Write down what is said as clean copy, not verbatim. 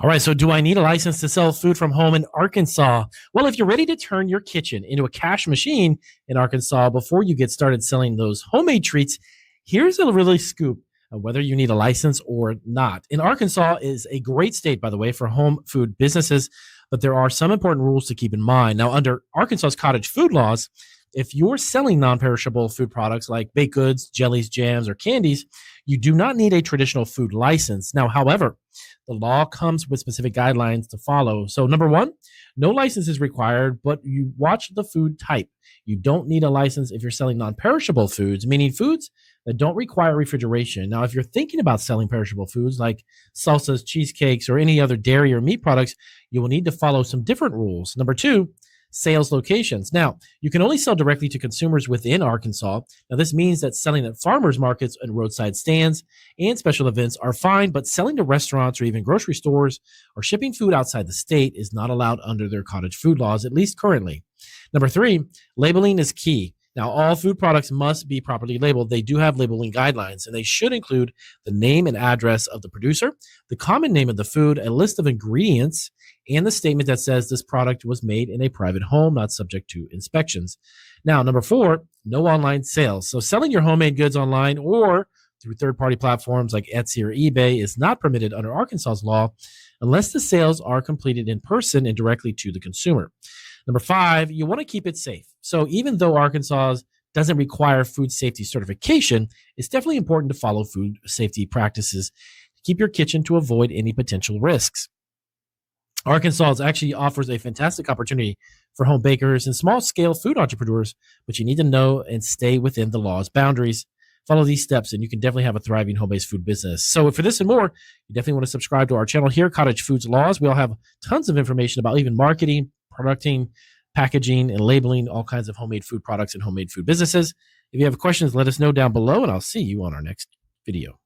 All right, so do I need a license to sell food from home in Arkansas? Well, if you're ready to turn your kitchen into a cash machine in Arkansas before you get started selling those homemade treats, here's a really scoop of whether you need a license or not. In Arkansas is a great state, by the way, for home food businesses, but there are some important rules to keep in mind. Now, under Arkansas's Cottage Food Laws, if you're selling non-perishable food products like baked goods, jellies, jams, or candies, you do not need a traditional food license. Now, however, the law comes with specific guidelines to follow. So, number one, no license is required, but you watch the food type. You don't need a license if you're selling non-perishable foods, meaning foods that don't require refrigeration. Now, if you're thinking about selling perishable foods like salsas, cheesecakes, or any other dairy or meat products, you will need to follow some different rules. Number two, sales locations. Now, you can only sell directly to consumers within Arkansas. Now, this means that selling at farmers markets and roadside stands and special events are fine, but selling to restaurants or even grocery stores or shipping food outside the state is not allowed under their cottage food laws, at least currently. Number three, labeling is key. Now, all food products must be properly labeled. They do have labeling guidelines, and they should include the name and address of the producer, the common name of the food, a list of ingredients, and the statement that says this product was made in a private home, not subject to inspections. Now, number four, no online sales. So selling your homemade goods online or through third-party platforms like Etsy or eBay is not permitted under Arkansas's law unless the sales are completed in person and directly to the consumer. Number five, you want to keep it safe. So even though Arkansas doesn't require food safety certification, it's definitely important to follow food safety practices to keep your kitchen to avoid any potential risks. Arkansas actually offers a fantastic opportunity for home bakers and small-scale food entrepreneurs, but you need to know and stay within the law's boundaries. Follow these steps, and you can definitely have a thriving home-based food business. So for this and more, you definitely want to subscribe to our channel here, Cottage Food Laws. We'll have tons of information about even marketing, producting, packaging, and labeling all kinds of homemade food products and homemade food businesses. If you have questions, let us know down below, and I'll see you on our next video.